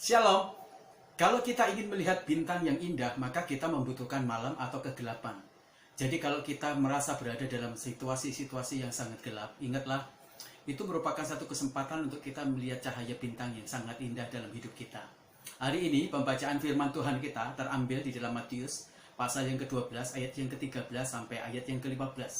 Shalom. Kalau kita ingin melihat bintang yang indah, maka kita membutuhkan malam atau kegelapan. Jadi kalau kita merasa berada dalam situasi-situasi yang sangat gelap, ingatlah, itu merupakan satu kesempatan untuk kita melihat cahaya bintang yang sangat indah dalam hidup kita. Hari ini pembacaan firman Tuhan kita terambil di dalam Matius pasal yang ke-12 ayat yang ke-13 sampai ayat yang ke-15.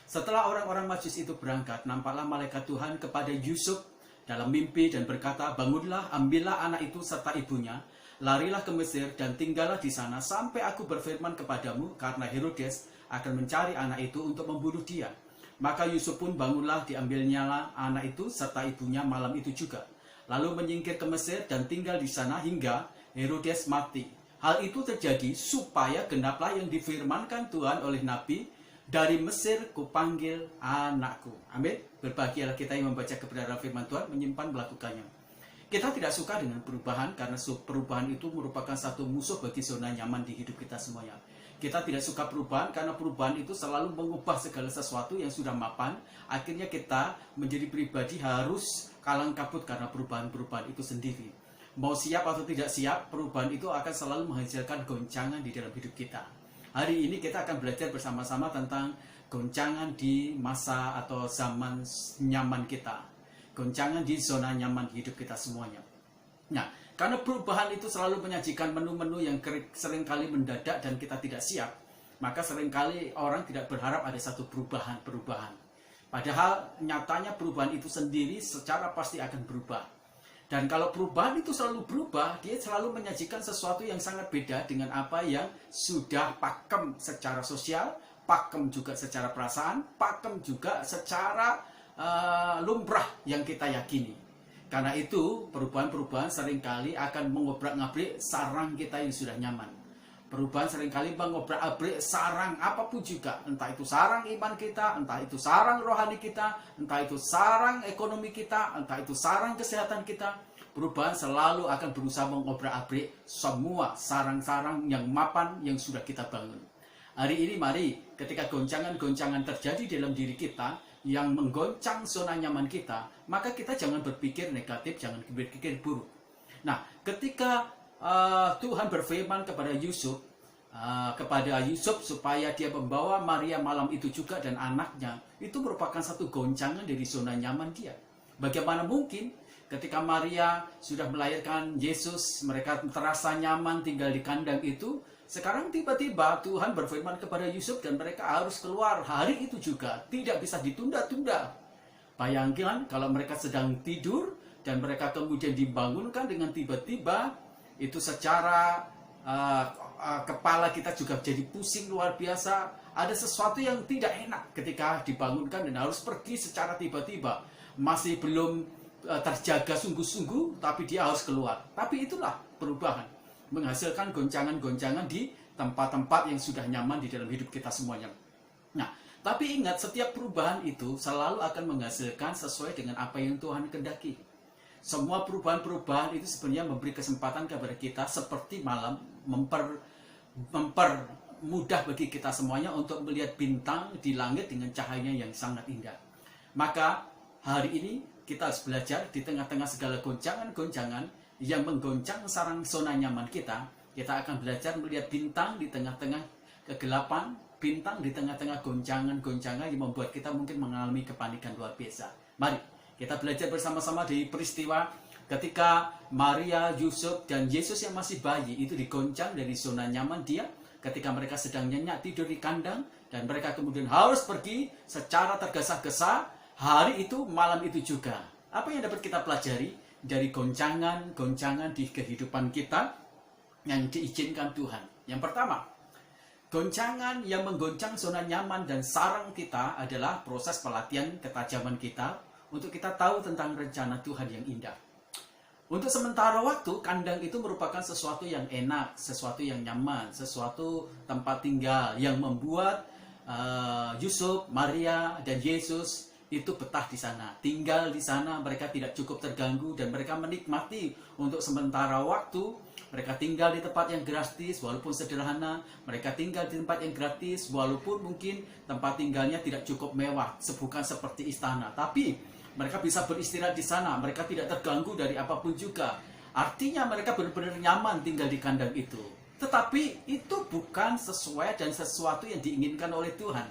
Setelah orang-orang Majus itu berangkat, nampaklah malaikat Tuhan kepada Yusuf dalam mimpi dan berkata, "Bangunlah, ambillah anak itu serta ibunya, larilah ke Mesir dan tinggallah di sana sampai aku berfirman kepadamu, karena Herodes akan mencari anak itu untuk membunuh dia." Maka Yusuf pun bangunlah, diambilnyalah anak itu serta ibunya malam itu juga, lalu menyingkir ke Mesir dan tinggal di sana hingga Herodes mati. Hal itu terjadi supaya genaplah yang difirmankan Tuhan oleh Nabi, "Dari Mesir kupanggil anakku." Amin. Berbahagialah kita yang membaca kebenaran firman Tuhan, menyimpan melakukannya. Kita tidak suka dengan perubahan karena perubahan itu merupakan satu musuh bagi zona nyaman di hidup kita semuanya. Kita tidak suka perubahan karena perubahan itu selalu mengubah segala sesuatu yang sudah mapan. Akhirnya kita menjadi pribadi harus kalang kabut karena perubahan-perubahan itu sendiri. Mau siap atau tidak siap, perubahan itu akan selalu menghasilkan goncangan di dalam hidup kita. Hari ini kita akan belajar bersama-sama tentang goncangan di masa atau zaman nyaman kita. Goncangan di zona nyaman hidup kita semuanya. Nah, karena perubahan itu selalu menyajikan menu-menu yang seringkali mendadak dan kita tidak siap, maka seringkali orang tidak berharap ada satu perubahan. Padahal nyatanya perubahan itu sendiri secara pasti akan berubah. Dan kalau perubahan itu selalu berubah, dia selalu menyajikan sesuatu yang sangat beda dengan apa yang sudah pakem secara sosial, pakem juga secara perasaan, pakem juga secara lumrah yang kita yakini. Karena itu, perubahan-perubahan seringkali akan mengobrak-ngabrik sarang kita yang sudah nyaman. Perubahan seringkali mengobrak-abrik sarang apapun juga. Entah itu sarang iman kita, entah itu sarang rohani kita, entah itu sarang ekonomi kita, entah itu sarang kesehatan kita. Perubahan selalu akan berusaha mengobrak-abrik semua sarang-sarang yang mapan yang sudah kita bangun. Hari ini mari, ketika goncangan-goncangan terjadi dalam diri kita, yang menggoncang zona nyaman kita, maka kita jangan berpikir negatif, jangan berpikir buruk. Nah, ketika Tuhan berfirman kepada Yusuf supaya dia membawa Maria malam itu juga dan anaknya, itu merupakan satu goncangan dari zona nyaman dia. Bagaimana mungkin ketika Maria sudah melahirkan Yesus, mereka terasa nyaman tinggal di kandang itu. Sekarang tiba-tiba Tuhan berfirman kepada Yusuf dan mereka harus keluar hari itu juga. Tidak bisa ditunda-tunda. Bayangkan kalau mereka sedang tidur dan mereka kemudian dibangunkan dengan tiba-tiba, itu secara kepala kita juga jadi pusing luar biasa. Ada sesuatu yang tidak enak ketika dibangunkan dan harus pergi secara tiba-tiba. Masih belum terjaga sungguh-sungguh, tapi dia harus keluar. Tapi itulah perubahan, menghasilkan goncangan-goncangan di tempat-tempat yang sudah nyaman di dalam hidup kita semuanya. Nah, tapi ingat, setiap perubahan itu selalu akan menghasilkan sesuai dengan apa yang Tuhan kehendaki. Semua perubahan-perubahan itu sebenarnya memberi kesempatan kepada kita seperti malam, mempermudah bagi kita semuanya untuk melihat bintang di langit dengan cahayanya yang sangat indah. Maka hari ini kita harus belajar di tengah-tengah segala goncangan-goncangan yang menggoncang sarang zona nyaman kita akan belajar melihat bintang di tengah-tengah kegelapan, bintang di tengah-tengah goncangan-goncangan yang membuat kita mungkin mengalami kepanikan luar biasa. Mari kita belajar bersama-sama dari peristiwa ketika Maria, Yusuf, dan Yesus yang masih bayi itu digoncang dari zona nyaman dia ketika mereka sedang nyenyak tidur di kandang dan mereka kemudian harus pergi secara tergesa-gesa hari itu, malam itu juga. Apa yang dapat kita pelajari dari goncangan-goncangan di kehidupan kita yang diizinkan Tuhan? Yang pertama, goncangan yang menggoncang zona nyaman dan sarang kita adalah proses pelatihan ketajaman kita untuk kita tahu tentang rencana Tuhan yang indah. Untuk sementara waktu, kandang itu merupakan sesuatu yang enak, sesuatu yang nyaman, sesuatu tempat tinggal yang membuat Yusuf, Maria, dan Yesus itu betah di sana, tinggal di sana. Mereka tidak cukup terganggu dan mereka menikmati untuk sementara waktu. Mereka tinggal di tempat yang gratis walaupun sederhana. Mereka tinggal di tempat yang gratis walaupun mungkin tempat tinggalnya tidak cukup mewah, bukan seperti istana. Tapi mereka bisa beristirahat di sana. Mereka tidak terganggu dari apapun juga. Artinya mereka benar-benar nyaman tinggal di kandang itu. Tetapi itu bukan sesuai dan sesuatu yang diinginkan oleh Tuhan.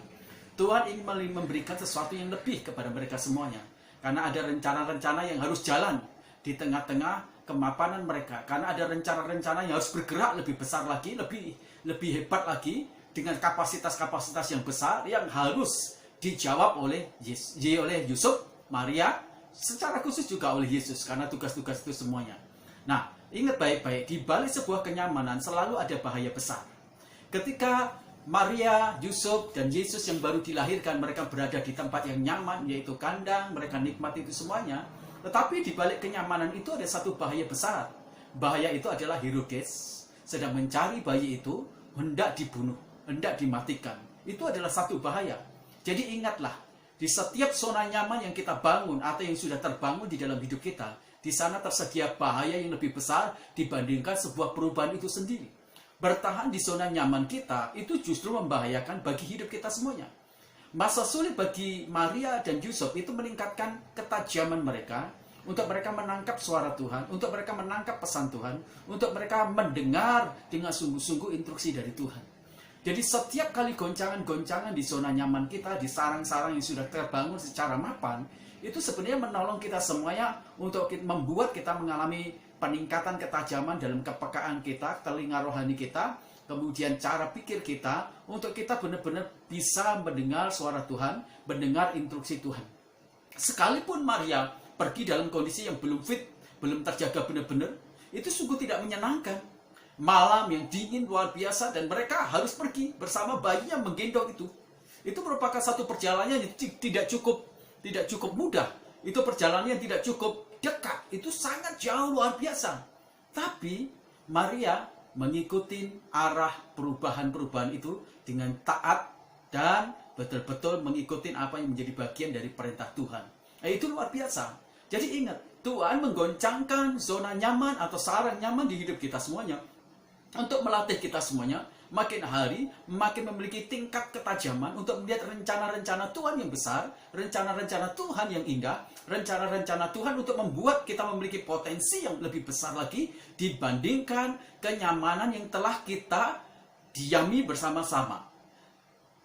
Tuhan ingin memberikan sesuatu yang lebih kepada mereka semuanya. Karena ada rencana-rencana yang harus jalan di tengah-tengah kemapanan mereka. Karena ada rencana-rencana yang harus bergerak lebih besar lagi, lebih hebat lagi, dengan kapasitas-kapasitas yang besar yang harus dijawab oleh Yusuf, Maria, secara khusus juga oleh Yesus, karena tugas-tugas itu semuanya. Nah, ingat baik-baik, di balik sebuah kenyamanan selalu ada bahaya besar. Ketika Maria, Yusuf, dan Yesus yang baru dilahirkan, mereka berada di tempat yang nyaman, yaitu kandang, mereka nikmati itu semuanya. Tetapi di balik kenyamanan itu ada satu bahaya besar. Bahaya itu adalah Herodes sedang mencari bayi itu, hendak dibunuh, hendak dimatikan. Itu adalah satu bahaya. Jadi ingatlah, di setiap zona nyaman yang kita bangun atau yang sudah terbangun di dalam hidup kita, di sana tersedia bahaya yang lebih besar dibandingkan sebuah perubahan itu sendiri. Bertahan di zona nyaman kita itu justru membahayakan bagi hidup kita semuanya. Masa sulit bagi Maria dan Yusuf itu meningkatkan ketajaman mereka untuk mereka menangkap suara Tuhan, untuk mereka menangkap pesan Tuhan, untuk mereka mendengar dengan sungguh-sungguh instruksi dari Tuhan. Jadi setiap kali goncangan-goncangan di zona nyaman kita, di sarang-sarang yang sudah terbangun secara mapan, itu sebenarnya menolong kita semuanya untuk membuat kita mengalami peningkatan ketajaman dalam kepekaan kita, telinga rohani kita, kemudian cara pikir kita, untuk kita benar-benar bisa mendengar suara Tuhan, mendengar instruksi Tuhan. Sekalipun Maria pergi dalam kondisi yang belum fit, belum terjaga benar-benar, itu sungguh tidak menyenangkan. Malam yang dingin luar biasa dan mereka harus pergi bersama bayinya menggendong itu. Itu merupakan satu perjalanan yang tidak cukup mudah. Itu perjalanan yang tidak cukup dekat. Itu sangat jauh luar biasa. Tapi Maria mengikuti arah perubahan-perubahan itu dengan taat dan betul-betul mengikuti apa yang menjadi bagian dari perintah Tuhan. Itu luar biasa. Jadi ingat, Tuhan menggoncangkan zona nyaman atau sarang nyaman di hidup kita semuanya untuk melatih kita semuanya makin hari makin memiliki tingkat ketajaman untuk melihat rencana-rencana Tuhan yang besar, rencana-rencana Tuhan yang indah, rencana-rencana Tuhan untuk membuat kita memiliki potensi yang lebih besar lagi dibandingkan kenyamanan yang telah kita diami bersama-sama.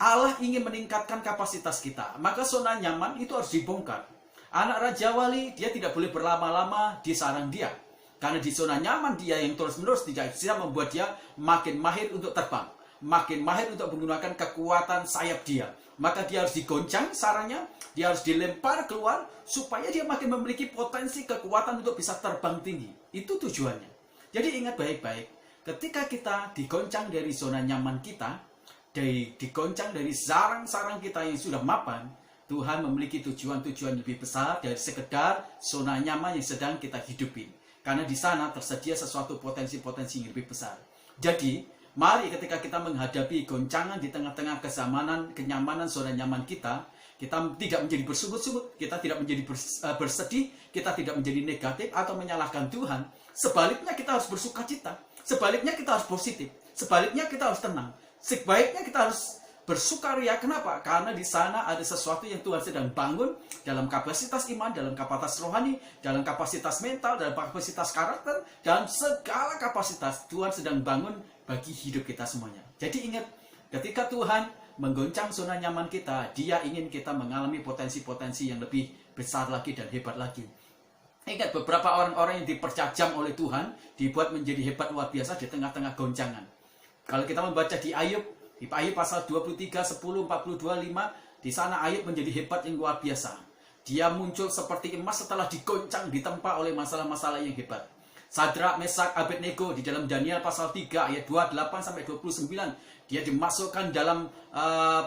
Allah ingin meningkatkan kapasitas kita, maka zona nyaman itu harus dibongkar. Anak Raja Wali, dia tidak boleh berlama-lama di sarang dia. Karena di zona nyaman dia yang terus-menerus tidak bisa membuat dia makin mahir untuk terbang. Makin mahir untuk menggunakan kekuatan sayap dia. Maka dia harus digoncang sarangnya, dia harus dilempar keluar, supaya dia makin memiliki potensi kekuatan untuk bisa terbang tinggi. Itu tujuannya. Jadi ingat baik-baik, ketika kita digoncang dari zona nyaman kita, digoncang dari sarang-sarang kita yang sudah mapan, Tuhan memiliki tujuan-tujuan lebih besar dari sekedar zona nyaman yang sedang kita hidupin. Karena di sana tersedia sesuatu potensi-potensi yang lebih besar. Jadi, mari ketika kita menghadapi goncangan di tengah-tengah kenyamanan zona nyaman kita tidak menjadi bersungut-sungut, kita tidak menjadi bersedih, kita tidak menjadi negatif atau menyalahkan Tuhan. Sebaliknya kita harus bersukacita. Sebaliknya kita harus positif. Sebaliknya kita harus tenang. Sebaiknya kita harus bersukaria. Kenapa? Karena di sana ada sesuatu yang Tuhan sedang bangun dalam kapasitas iman, dalam kapasitas rohani, dalam kapasitas mental, dalam kapasitas karakter, dalam segala kapasitas Tuhan sedang bangun bagi hidup kita semuanya. Jadi ingat, ketika Tuhan menggoncang zona nyaman kita, Dia ingin kita mengalami potensi-potensi yang lebih besar lagi dan hebat lagi. Ingat, beberapa orang-orang yang dipercajam oleh Tuhan dibuat menjadi hebat luar biasa di tengah-tengah goncangan. Kalau kita membaca di Ayub pasal 23, 10, 42, 5, di sana Ayub menjadi hebat yang luar biasa. Dia muncul seperti emas setelah digoncang, ditempa oleh masalah-masalah yang hebat. Sadrak, Mesak, Abednego di dalam Daniel pasal 3 ayat 28-29, dia dimasukkan dalam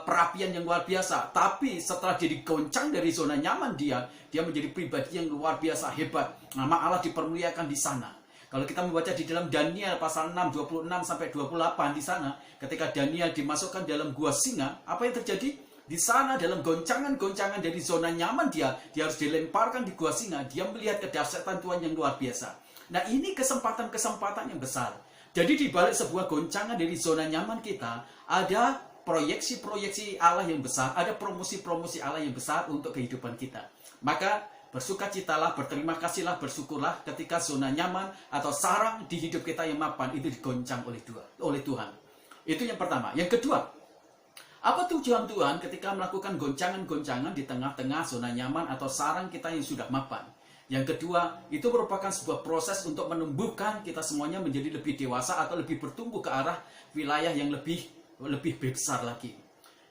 perapian yang luar biasa. Tapi setelah dia digoncang dari zona nyaman dia menjadi pribadi yang luar biasa hebat. Nama Allah dipermuliakan di sana. Kalau kita membaca di dalam Daniel pasal 6, 26-28 di sana, ketika Daniel dimasukkan dalam gua singa, apa yang terjadi? Di sana dalam goncangan-goncangan dari zona nyaman dia harus dilemparkan di gua singa. Dia melihat kedahsyatan Tuhan yang luar biasa. Nah, ini kesempatan-kesempatan yang besar. Jadi di balik sebuah goncangan dari zona nyaman kita, ada proyeksi-proyeksi Allah yang besar, ada promosi-promosi Allah yang besar untuk kehidupan kita. Maka Bersukacitalah, berterima kasihlah, bersyukurlah ketika zona nyaman atau sarang di hidup kita yang mapan itu digoncang oleh Tuhan. Itu yang pertama. Yang kedua, apa tujuan Tuhan ketika melakukan goncangan-goncangan di tengah-tengah zona nyaman atau sarang kita yang sudah mapan? Yang kedua, itu merupakan sebuah proses untuk menumbuhkan kita semuanya menjadi lebih dewasa atau lebih bertumbuh ke arah wilayah yang lebih besar lagi.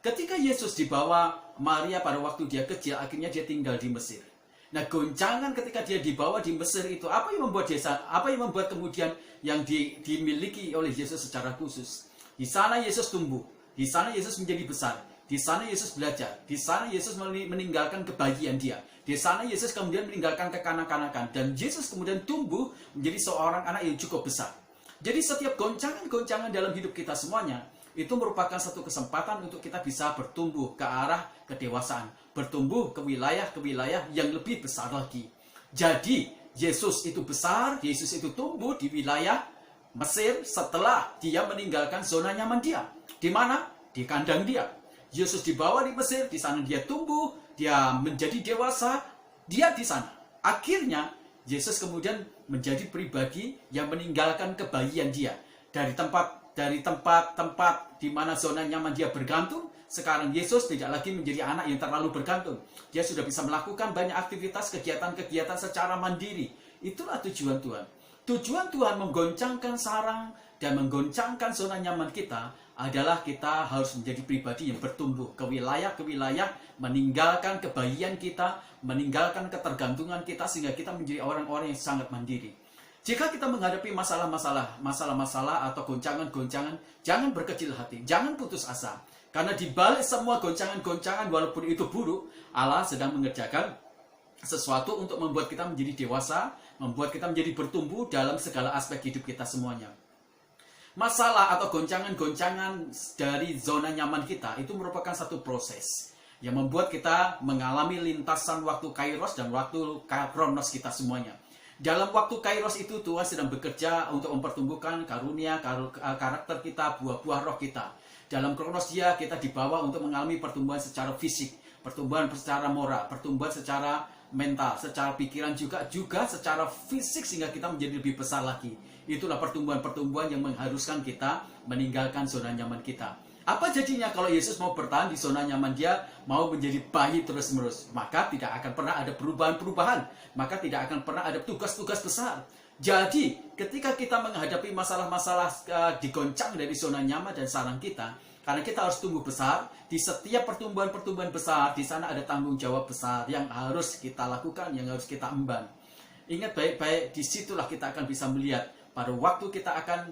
Ketika Yesus dibawa Maria pada waktu dia kecil, akhirnya dia tinggal di Mesir. Nah, goncangan ketika dia dibawa di Mesir itu, apa yang membuat kemudian yang dimiliki oleh Yesus secara khusus? Di sana Yesus tumbuh, di sana Yesus menjadi besar, di sana Yesus belajar, di sana Yesus meninggalkan kebahagiaan dia, di sana Yesus kemudian meninggalkan kekanak-kanakan, dan Yesus kemudian tumbuh menjadi seorang anak yang cukup besar. Jadi setiap goncangan-goncangan dalam hidup kita semuanya, itu merupakan satu kesempatan untuk kita bisa bertumbuh ke arah kedewasaan, bertumbuh ke wilayah yang lebih besar lagi. Jadi, Yesus itu besar, Yesus itu tumbuh di wilayah Mesir setelah dia meninggalkan zona nyaman dia. Di mana? Di kandang dia. Yesus dibawa di Mesir, di sana dia tumbuh, dia menjadi dewasa, dia di sana. Akhirnya, Yesus kemudian menjadi pribadi yang meninggalkan kebahagiaan dia. Dari tempat di mana zona nyaman dia bergantung, sekarang Yesus tidak lagi menjadi anak yang terlalu bergantung. Dia sudah bisa melakukan banyak aktivitas, kegiatan-kegiatan secara mandiri. Itulah tujuan Tuhan. Tujuan Tuhan menggoncangkan sarang dan menggoncangkan zona nyaman kita adalah kita harus menjadi pribadi yang bertumbuh ke wilayah, meninggalkan kebahagiaan kita, meninggalkan ketergantungan kita, sehingga kita menjadi orang-orang yang sangat mandiri. Jika kita menghadapi masalah-masalah atau goncangan-goncangan, jangan berkecil hati, jangan putus asa. Karena di balik semua goncangan-goncangan, walaupun itu buruk, Allah sedang mengerjakan sesuatu untuk membuat kita menjadi dewasa, membuat kita menjadi bertumbuh dalam segala aspek hidup kita semuanya. Masalah atau goncangan-goncangan dari zona nyaman kita itu merupakan satu proses yang membuat kita mengalami lintasan waktu Kairos dan waktu Kronos kita semuanya. Dalam waktu Kairos itu Tuhan sedang bekerja untuk mempertumbuhkan karunia, karakter kita, buah-buah roh kita. Dalam Kronos dia kita dibawa untuk mengalami pertumbuhan secara fisik, pertumbuhan secara moral, pertumbuhan secara mental, secara pikiran juga secara fisik sehingga kita menjadi lebih besar lagi. Itulah pertumbuhan-pertumbuhan yang mengharuskan kita meninggalkan zona nyaman kita. Apa jadinya kalau Yesus mau bertahan di zona nyaman dia, mau menjadi bayi terus-menerus? Maka tidak akan pernah ada perubahan-perubahan. Maka tidak akan pernah ada tugas-tugas besar. Jadi, ketika kita menghadapi masalah-masalah digoncang dari zona nyaman dan sarang kita, karena kita harus tumbuh besar, di setiap pertumbuhan-pertumbuhan besar, di sana ada tanggung jawab besar yang harus kita lakukan, yang harus kita emban. Ingat baik-baik, disitulah kita akan bisa melihat pada waktu kita akan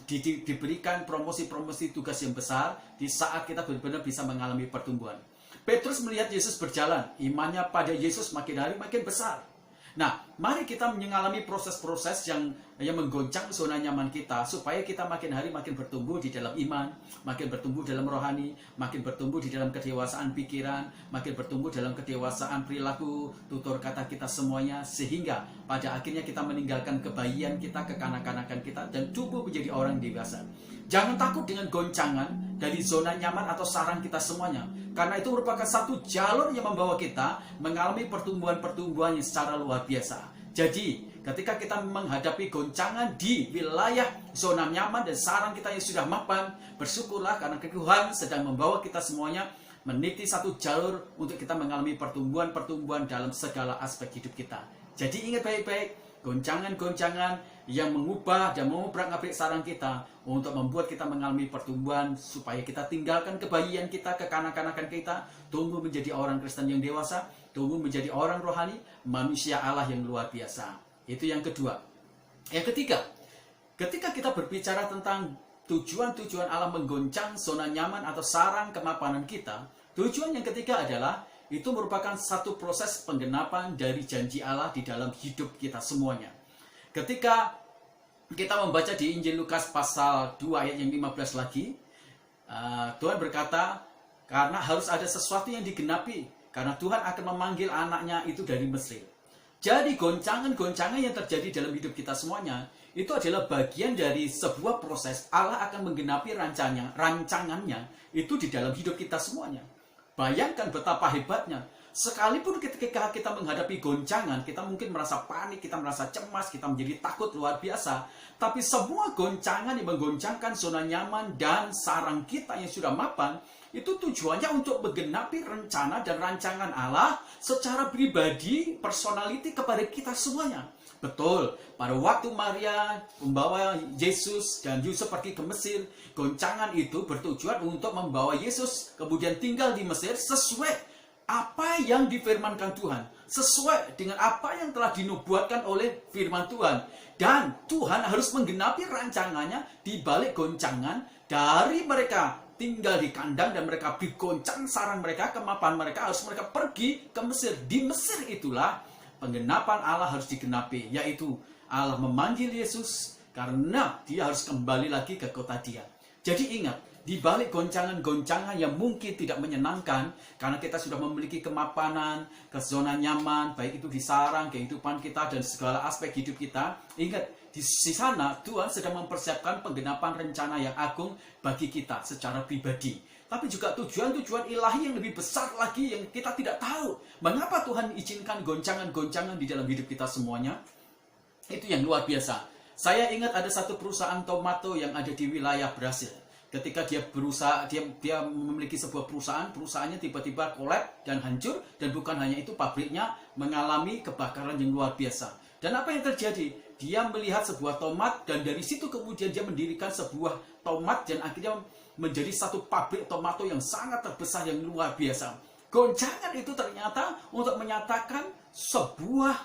diberikan promosi-promosi tugas yang besar, di saat kita benar-benar bisa mengalami pertumbuhan. Petrus melihat Yesus berjalan, imannya pada Yesus makin hari makin besar. Nah, mari kita mengalami proses-proses yang menggoncang zona nyaman kita, supaya kita makin hari makin bertumbuh di dalam iman, makin bertumbuh dalam rohani, makin bertumbuh di dalam kedewasaan pikiran, makin bertumbuh dalam kedewasaan perilaku, tutur kata kita semuanya, sehingga pada akhirnya kita meninggalkan kebayian kita, kekanak-kanakan kita, dan tumbuh menjadi orang dewasa. Jangan takut dengan goncangan dari zona nyaman atau sarang kita semuanya. Karena itu merupakan satu jalur yang membawa kita mengalami pertumbuhan-pertumbuhan yang secara luar biasa. Jadi, ketika kita menghadapi goncangan di wilayah zona nyaman dan sarang kita yang sudah mapan, bersyukurlah karena Tuhan sedang membawa kita semuanya meniti satu jalur untuk kita mengalami pertumbuhan-pertumbuhan dalam segala aspek hidup kita. Jadi ingat baik-baik, goncangan-goncangan yang mengubah dan mengobrak-abrik sarang kita untuk membuat kita mengalami pertumbuhan, supaya kita tinggalkan kebayian kita, kekanak-kanakan kita, tumbuh menjadi orang Kristen yang dewasa, tumbuh menjadi orang rohani, manusia Allah yang luar biasa. Itu yang kedua. Yang ketiga, ketika kita berbicara tentang tujuan-tujuan Allah menggoncang zona nyaman atau sarang kemapanan kita, tujuan yang ketiga adalah itu merupakan satu proses penggenapan dari janji Allah di dalam hidup kita semuanya. Ketika kita membaca di Injil Lukas pasal 2 ayat yang 15 lagi, Tuhan berkata, karena harus ada sesuatu yang digenapi, karena Tuhan akan memanggil anaknya itu dari Mesir. Jadi goncangan-goncangan yang terjadi dalam hidup kita semuanya, itu adalah bagian dari sebuah proses Allah akan menggenapi rancangannya itu di dalam hidup kita semuanya. Bayangkan betapa hebatnya. Sekalipun ketika kita menghadapi goncangan, kita mungkin merasa panik, kita merasa cemas, kita menjadi takut luar biasa. Tapi semua goncangan yang menggoncangkan zona nyaman dan sarang kita yang sudah mapan, itu tujuannya untuk menggenapi rencana dan rancangan Allah secara pribadi, personality kepada kita semuanya. Betul, pada waktu Maria membawa Yesus dan Yusuf pergi ke Mesir, goncangan itu bertujuan untuk membawa Yesus kemudian tinggal di Mesir sesuai apa yang difirmankan Tuhan, sesuai dengan apa yang telah dinubuatkan oleh firman Tuhan. Dan Tuhan harus menggenapi rancangannya di balik goncangan dari mereka tinggal di kandang dan mereka digoncang sarang mereka, kemapan mereka, harus mereka pergi ke Mesir. Di Mesir itulah penggenapan Allah harus digenapi, yaitu Allah memanggil Yesus karena dia harus kembali lagi ke kota dia. Jadi ingat, di balik goncangan-goncangan yang mungkin tidak menyenangkan, karena kita sudah memiliki kemapanan, ke zona nyaman, baik itu di sarang, kehidupan kita, dan segala aspek hidup kita, ingat, di sana Tuhan sedang mempersiapkan penggenapan rencana yang agung bagi kita secara pribadi. Tapi juga tujuan-tujuan ilahi yang lebih besar lagi yang kita tidak tahu. Mengapa Tuhan izinkan goncangan-goncangan di dalam hidup kita semuanya? Itu yang luar biasa. Saya ingat ada satu perusahaan tomato yang ada di wilayah Brasil. Ketika dia berusaha, dia memiliki sebuah perusahaannya tiba-tiba kolap dan hancur. Dan bukan hanya itu, pabriknya mengalami kebakaran yang luar biasa. Dan apa yang terjadi? Dia melihat sebuah tomat dan dari situ kemudian dia mendirikan sebuah tomat dan akhirnya menjadi satu pabrik tomato yang sangat terbesar yang luar biasa. Goncangan itu ternyata untuk menyatakan sebuah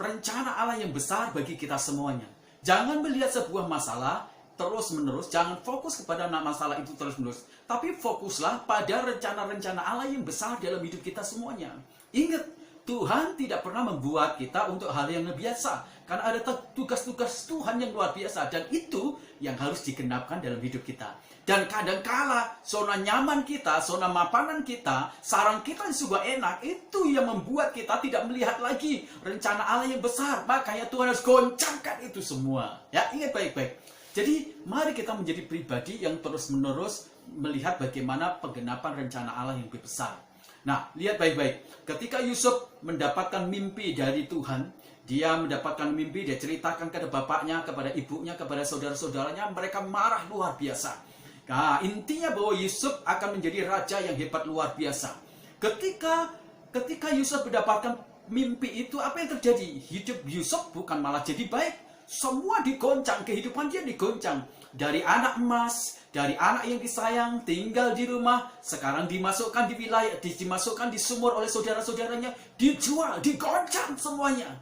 rencana Allah yang besar bagi kita semuanya. Jangan melihat sebuah masalah terus-menerus, jangan fokus kepada masalah itu terus-menerus, tapi fokuslah pada rencana-rencana Allah yang besar dalam hidup kita semuanya. Ingat, Tuhan tidak pernah membuat kita untuk hal yang biasa. Karena ada tugas-tugas Tuhan yang luar biasa. Dan itu yang harus digenapkan dalam hidup kita. Dan kadangkala zona nyaman kita, zona mapanan kita, sarang kita yang sudah enak, itu yang membuat kita tidak melihat lagi rencana Allah yang besar. Makanya Tuhan harus goncangkan itu semua. Ya, ingat baik-baik. Jadi mari kita menjadi pribadi yang terus-menerus melihat bagaimana penggenapan rencana Allah yang lebih besar. Nah, lihat baik-baik. Ketika Yusuf mendapatkan mimpi dari Tuhan, dia mendapatkan mimpi, dia ceritakan kepada bapaknya, kepada ibunya, kepada saudara-saudaranya, mereka marah luar biasa. Nah, intinya bahwa Yusuf akan menjadi raja yang hebat luar biasa. Ketika Yusuf mendapatkan mimpi itu, apa yang terjadi? Hidup Yusuf bukan malah jadi baik. Semua digoncang, kehidupan dia digoncang. Dari anak emas, dari anak yang disayang, tinggal di rumah, sekarang dimasukkan di wilayah, dimasukkan di sumur oleh saudara-saudaranya, dijual, digoncang semuanya.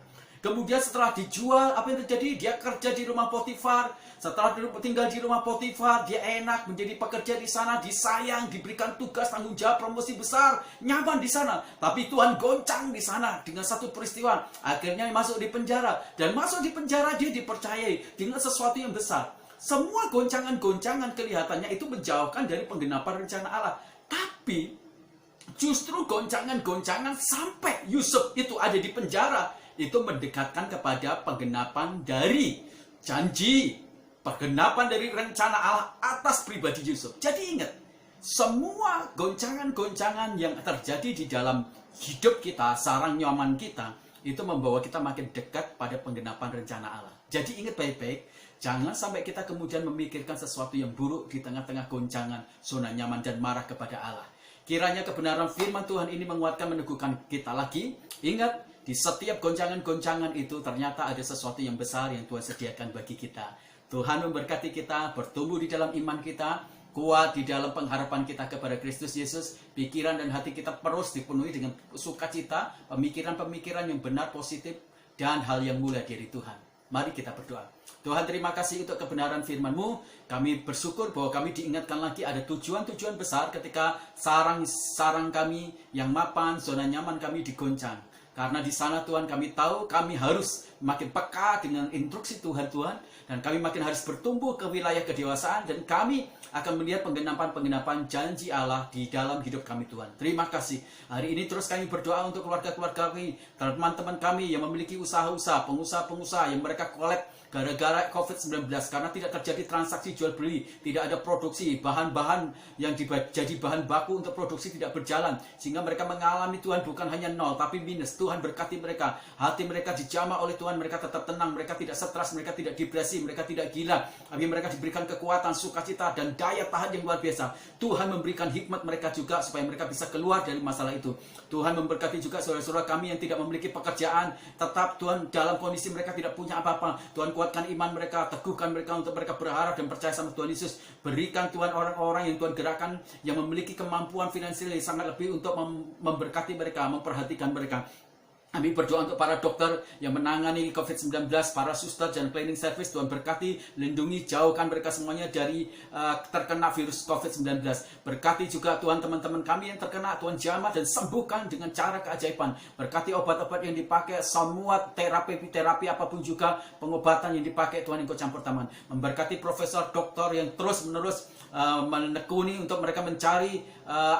Kemudian setelah dijual, apa yang terjadi? Dia kerja di rumah Potifar. Setelah tinggal di rumah Potifar, dia enak menjadi pekerja di sana, disayang, diberikan tugas, tanggung jawab, promosi besar, nyaman di sana. Tapi Tuhan goncang di sana dengan satu peristiwa. Akhirnya masuk di penjara. Dan masuk di penjara dia dipercayai dengan sesuatu yang besar. Semua goncangan-goncangan kelihatannya itu menjauhkan dari penggenapan rencana Allah. Tapi justru goncangan-goncangan sampai Yusuf itu ada di penjara, itu mendekatkan kepada penggenapan dari janji, penggenapan dari rencana Allah atas pribadi Yusuf. Jadi ingat, semua goncangan-goncangan yang terjadi di dalam hidup kita, sarang nyaman kita, itu membawa kita makin dekat pada penggenapan rencana Allah. Jadi ingat baik-baik, jangan sampai kita kemudian memikirkan sesuatu yang buruk di tengah-tengah goncangan, zona nyaman dan marah kepada Allah. Kiranya kebenaran firman Tuhan ini menguatkan, meneguhkan kita lagi. Ingat, di setiap goncangan-goncangan itu ternyata ada sesuatu yang besar yang Tuhan sediakan bagi kita. Tuhan memberkati kita, bertumbuh di dalam iman kita, kuat di dalam pengharapan kita kepada Kristus Yesus. Pikiran dan hati kita terus dipenuhi dengan sukacita, pemikiran-pemikiran yang benar, positif, dan hal yang mulia dari Tuhan. Mari kita berdoa. Tuhan, terima kasih untuk kebenaran firman-Mu. Kami bersyukur bahwa kami diingatkan lagi ada tujuan-tujuan besar ketika sarang kami yang mapan, zona nyaman kami digoncang. Karena di sana Tuhan kami tahu kami harus makin peka dengan instruksi Tuhan. Dan kami makin harus bertumbuh ke wilayah kedewasaan. Dan kami akan melihat penggenapan janji Allah di dalam hidup kami Tuhan. Terima kasih. Hari ini terus kami berdoa untuk keluarga-keluarga kami, teman-teman kami yang memiliki usaha-usaha, pengusaha-pengusaha yang mereka kolab gara-gara COVID-19, karena tidak terjadi transaksi jual beli, tidak ada produksi, bahan-bahan yang jadi bahan baku untuk produksi tidak berjalan, sehingga mereka mengalami Tuhan bukan hanya nol tapi minus. Tuhan berkati mereka, hati mereka dijamah oleh Tuhan, mereka tetap tenang, mereka tidak stres, mereka tidak depresi, mereka tidak gila, tapi mereka diberikan kekuatan, sukacita, dan daya tahan yang luar biasa. Tuhan memberikan hikmat mereka juga supaya mereka bisa keluar dari masalah itu. Tuhan memberkati juga saudara-saudara kami yang tidak memiliki pekerjaan, tetap Tuhan dalam kondisi mereka tidak punya apa-apa. Tuhan kuatkan iman mereka, teguhkan mereka untuk mereka berharap dan percaya sama Tuhan Yesus. Berikan Tuhan orang-orang yang Tuhan gerakkan yang memiliki kemampuan finansial yang sangat lebih untuk memberkati mereka, memperhatikan mereka. Kami berdoa untuk para dokter yang menangani COVID-19, para suster dan cleaning service. Tuhan berkati, lindungi, jauhkan mereka semuanya dari terkena virus COVID-19. Berkati juga Tuhan teman-teman kami yang terkena, Tuhan jamah dan sembuhkan dengan cara keajaiban. Berkati obat-obat yang dipakai, semua terapi apapun juga, pengobatan yang dipakai, Tuhan Engkau campur tangan. Memberkati profesor, dokter yang terus-menerus menekuni untuk mereka mencari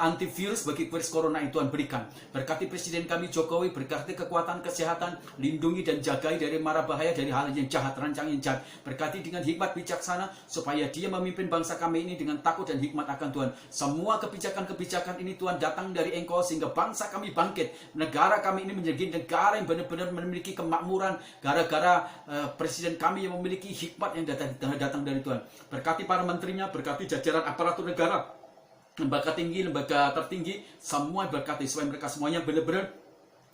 antivirus bagi virus corona itu, Tuhan berikan. Berkati Presiden kami Jokowi, berkati kekuatan kesehatan, lindungi dan jagai dari mara bahaya, dari hal yang jahat, rancang yang jahat. Berkati dengan hikmat bijaksana supaya dia memimpin bangsa kami ini dengan takut dan hikmat akan Tuhan. Semua kebijakan-kebijakan ini Tuhan datang dari Engkau sehingga bangsa kami bangkit. Negara kami ini menjadi negara yang benar-benar memiliki kemakmuran gara-gara presiden kami yang memiliki hikmat yang datang dari Tuhan. Berkati para menterinya, berkati jajaran aparatur negara, lembaga tinggi, lembaga tertinggi, semua berkati supaya mereka semuanya benar-benar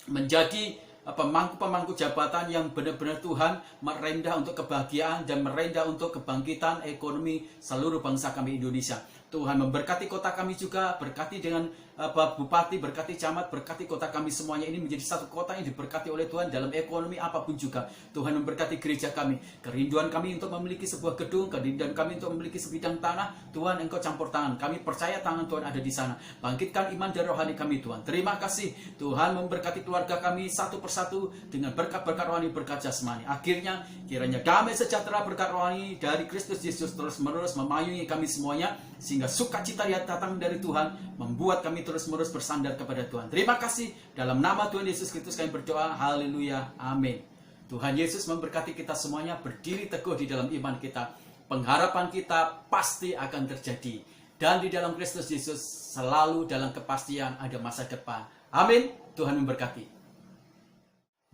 menjadi pemangku-pemangku jabatan yang benar-benar Tuhan merendah untuk kebahagiaan dan merendah untuk kebangkitan ekonomi seluruh bangsa kami Indonesia. Tuhan memberkati kota kami juga, berkati dengan bupati, berkati camat, berkati kota kami semuanya ini menjadi satu kota yang diberkati oleh Tuhan dalam ekonomi apapun juga. Tuhan memberkati gereja kami, kerinduan kami untuk memiliki sebuah gedung, kerinduan kami untuk memiliki sebidang tanah, Tuhan Engkau campur tangan. Kami percaya tangan Tuhan ada di sana. Bangkitkan iman dan rohani kami Tuhan. Terima kasih Tuhan memberkati keluarga kami satu persatu dengan berkat-berkat rohani, berkat jasmani. Akhirnya kiranya damai sejahtera berkat rohani dari Kristus Yesus terus-menerus memayungi kami semuanya, sehingga sukacita yang datang dari Tuhan membuat kami terus-menerus bersandar kepada Tuhan. Terima kasih. Dalam nama Tuhan Yesus Kristus kami berdoa. Haleluya. Amin. Tuhan Yesus memberkati kita semuanya. Berdiri teguh di dalam iman kita. Pengharapan kita pasti akan terjadi. Dan di dalam Kristus Yesus selalu dalam kepastian ada masa depan. Amin. Tuhan memberkati.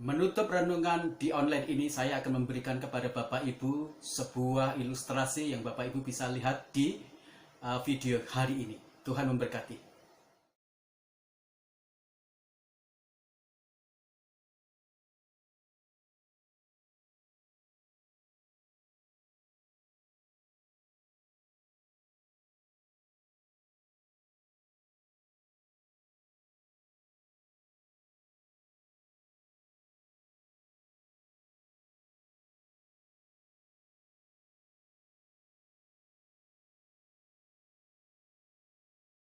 Menutup renungan di online ini, saya akan memberikan kepada Bapak Ibu sebuah ilustrasi yang Bapak Ibu bisa lihat di video hari ini. Tuhan memberkati.